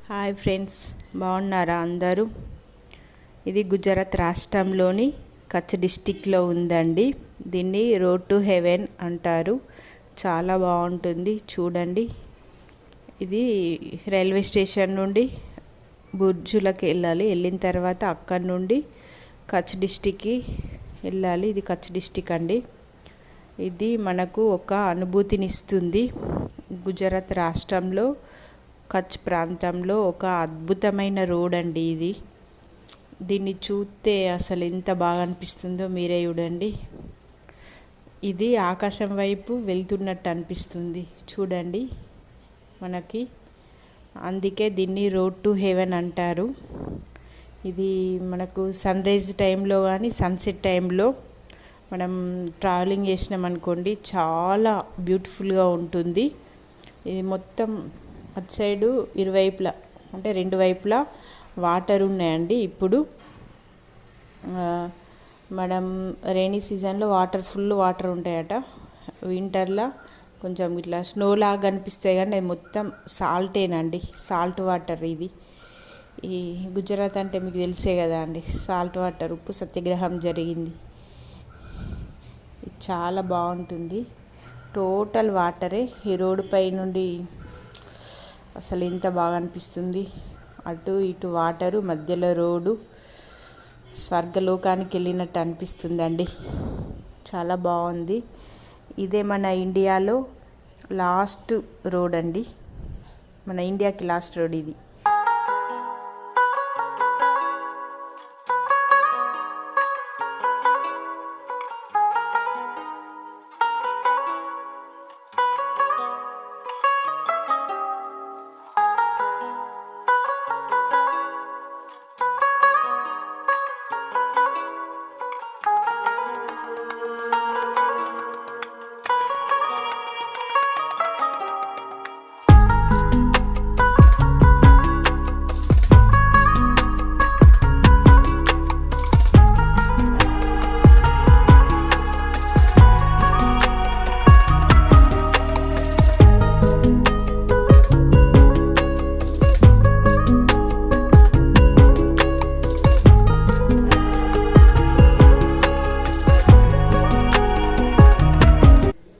Hi friends, బాగున్నారా అందరూ? ఇది గుజరాత్ రాష్ట్రంలోని కచ్ డిస్టిక్లో ఉందండి. దీన్ని రోడ్ టు హెవెన్ అంటారు. చాలా బాగుంటుంది, చూడండి. ఇది రైల్వే స్టేషన్ నుండి బుర్జులకు వెళ్ళిన తర్వాత అక్కడి నుండి కచ్ డిస్టిక్కి వెళ్ళాలి. ఇది కచ్ డిస్టిక్ అండి. ఇది మనకు ఒక అనుభూతినిస్తుంది. గుజరాత్ రాష్ట్రంలో కచ్ ప్రాంతంలో ఒక అద్భుతమైన రోడ్ అండి ఇది. దీన్ని చూస్తే అసలు ఎంత బాగా అనిపిస్తుందో మీరే చూడండి. ఇది ఆకాశం వైపు వెళ్తున్నట్టు అనిపిస్తుంది, చూడండి మనకి. అందుకే దీన్ని రోడ్ టు హెవెన్ అంటారు. ఇది మనకు సన్ రైజ్ టైంలో కానీ సన్సెట్ టైంలో మనం ట్రావెలింగ్ చేసినామనుకోండి, చాలా బ్యూటిఫుల్గా ఉంటుంది. ఇది మొత్తం అటు సైడు ఇరువైపులా, అంటే రెండు వైపులా వాటర్ ఉన్నాయండి. ఇప్పుడు మనం రైనీ సీజన్లో ఫుల్ వాటర్ ఉంటాయట. వింటర్లో కొంచెం ఇట్లా స్నో లాగా కనిపిస్తాయి, కానీ అది మొత్తం సాల్టేనండి, సాల్ట్ వాటర్. ఇది ఈ గుజరాత్ అంటే మీకు తెలిసే కదా అండి, సాల్ట్ వాటర్, ఉప్పు సత్యాగ్రహం జరిగింది. ఇది చాలా బాగుంటుంది. టోటల్ వాటరే. ఈ రోడ్డు పై నుండి అసలు ఎంత బాగా అనిపిస్తుంది. అటు ఇటు వాటరు, మధ్యలో రోడ్డు, స్వర్గలోకానికి వెళ్ళినట్టు అనిపిస్తుందండి. చాలా బాగుంది. ఇదే మన ఇండియాలో లాస్ట్ రోడ్ అండి. మన ఇండియాకి లాస్ట్ రోడ్ ఇది.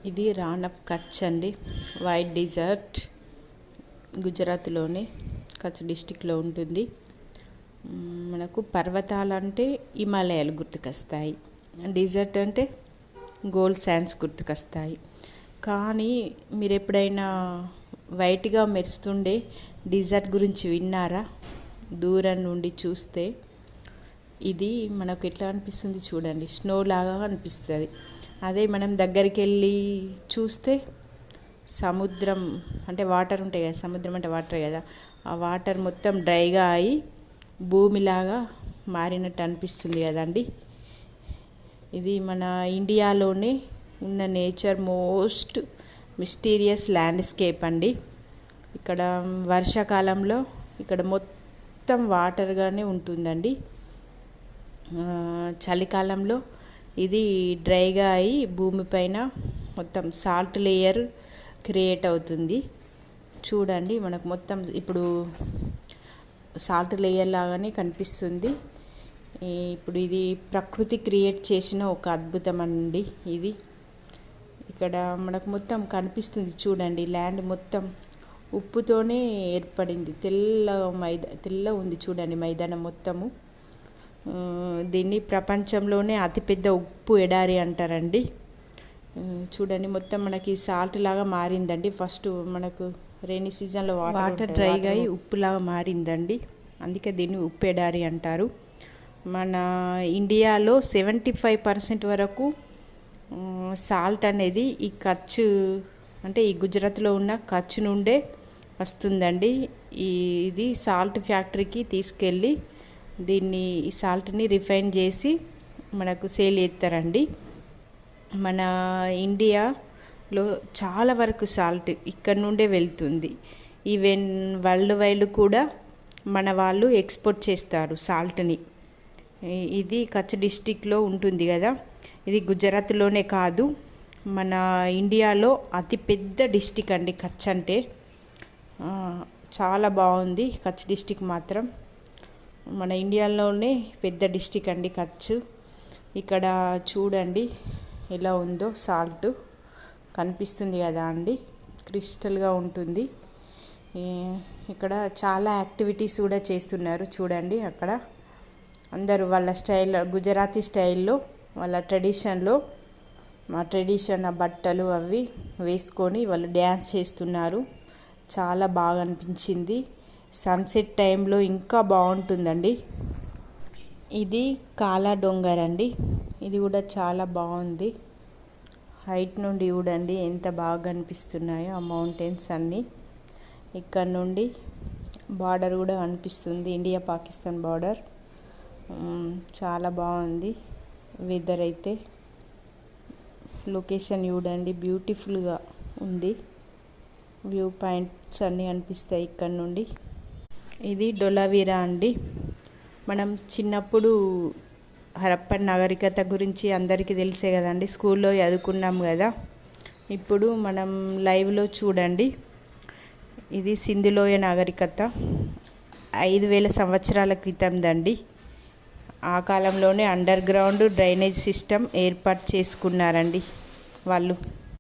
ఇది రాన్ ఆఫ్ కచ్ అండి. వైట్ డిజర్ట్ గుజరాత్లోని కచ్ డిస్టిక్లో ఉంటుంది. మనకు పర్వతాలంటే హిమాలయాలు గుర్తుకొస్తాయి, డిజర్ట్ అంటే గోల్డ్ శాండ్స్ గుర్తుకొస్తాయి. కానీ మీరు ఎప్పుడైనా వైట్గా మెరుస్తుండే డిజర్ట్ గురించి విన్నారా? దూరం నుండి చూస్తే ఇది మనకు ఎట్లా అనిపిస్తుంది చూడండి, స్నో లాగా అనిపిస్తుంది. అదే మనం దగ్గరికి వెళ్ళి చూస్తే సముద్రం అంటే వాటర్ ఉంటాయి కదా, సముద్రం అంటే వాటర్ కదా, ఆ వాటర్ మొత్తం డ్రైగా అయి భూమిలాగా మారినట్టు అనిపిస్తుంది కదండి. ఇది మన ఇండియాలోనే ఉన్న నేచర్ మోస్ట్ మిస్టీరియస్ ల్యాండ్స్కేప్ అండి. ఇక్కడ వర్షాకాలంలో ఇక్కడ మొత్తం వాటర్గానే ఉంటుందండి. చలికాలంలో ఇది డ్రైగా అయి భూమిపైన మొత్తం సాల్ట్ లేయర్ క్రియేట్ అవుతుంది. చూడండి, మనకు మొత్తం ఇప్పుడు సాల్ట్ లేయర్ లాగానే కనిపిస్తుంది. ఇప్పుడు ఇది ప్రకృతి క్రియేట్ చేసిన ఒక అద్భుతం అండి. ఇది ఇక్కడ మనకు మొత్తం కనిపిస్తుంది చూడండి. ల్యాండ్ మొత్తం ఉప్పుతోనే ఏర్పడింది. తెల్ల ఉంది చూడండి మైదానం మొత్తము. దీన్ని ప్రపంచంలోనే అతిపెద్ద ఉప్పు ఎడారి అంటారండి. చూడండి, మొత్తం మనకి సాల్ట్ లాగా మారిందండి. ఫస్ట్ మనకు రైనీ సీజన్లో వాటర్ డ్రైగా అయి ఉప్పులాగా మారిందండి. అందుకే దీన్ని ఉప్పు ఎడారి అంటారు. మన ఇండియాలో 75% వరకు సాల్ట్ అనేది ఈ కచ్ అంటే ఈ గుజరాత్లో ఉన్న కచ్ నుండే వస్తుందండి. ఇది సాల్ట్ ఫ్యాక్టరీకి తీసుకెళ్ళి దీన్ని ఈ సాల్ట్ని రిఫైన్ చేసి మనకు సేల్ చేస్తారండి. మన ఇండియాలో చాలా వరకు సాల్ట్ ఇక్కడ నుండే వెళ్తుంది. ఈవెన్ వరల్డ్ వైడ్ కూడా మన వాళ్ళు ఎక్స్పోర్ట్ చేస్తారు సాల్ట్ని. ఇది కచ్ డిస్టిక్లో ఉంటుంది కదా. ఇది గుజరాత్లోనే కాదు, మన ఇండియాలో అతిపెద్ద డిస్టిక్ అండి కచ్ అంటే. చాలా బాగుంది కచ్ డిస్టిక్ మాత్రం. మన ఇండియాలోనే పెద్ద డిస్టిక్ అండి కచ్. ఇక్కడ చూడండి ఎలా ఉందో, సాల్ట్ కనిపిస్తుంది కదా అండి, క్రిస్టల్గా ఉంటుంది. ఇక్కడ చాలా యాక్టివిటీస్ కూడా చేస్తున్నారు చూడండి. అక్కడ అందరూ వాళ్ళ స్టైల్, గుజరాతీ స్టైల్లో, వాళ్ళ ట్రెడిషన్లో, మా ట్రెడిషన్ బట్టలు అవి వేసుకొని వాళ్ళు డ్యాన్స్ చేస్తున్నారు. చాలా బాగా అనిపించింది. సన్సెట్ టైంలో ఇంకా బాగుంటుందండి. ఇది కాలా డొంగర్ అండి. ఇది కూడా చాలా బాగుంది. హైట్ నుండి చూడండి ఎంత బాగా కనిపిస్తున్నాయో ఆ మౌంటైన్స్ అన్నీ. ఇక్కడ నుండి బార్డర్ కూడా కనిపిస్తుంది, ఇండియా పాకిస్తాన్ బార్డర్. చాలా బాగుంది వెదర్ అయితే. లొకేషన్ చూడండి బ్యూటిఫుల్గా ఉంది. వ్యూ పాయింట్స్ అన్నీ అనిపిస్తాయి ఇక్కడ నుండి. ఇది డొలావీరా అండి. మనం చిన్నప్పుడు హరప్పన్ నాగరికత గురించి అందరికీ తెలిసే కదండి, స్కూల్లో చదువుకున్నాం కదా. ఇప్పుడు మనం లైవ్లో చూడండి. ఇది సింధులోయ నాగరికత 5000 సంవత్సరాల క్రితందండి. ఆ కాలంలోనే అండర్ గ్రౌండ్ డ్రైనేజ్ సిస్టమ్ ఏర్పాటు చేసుకున్నారండి వాళ్ళు.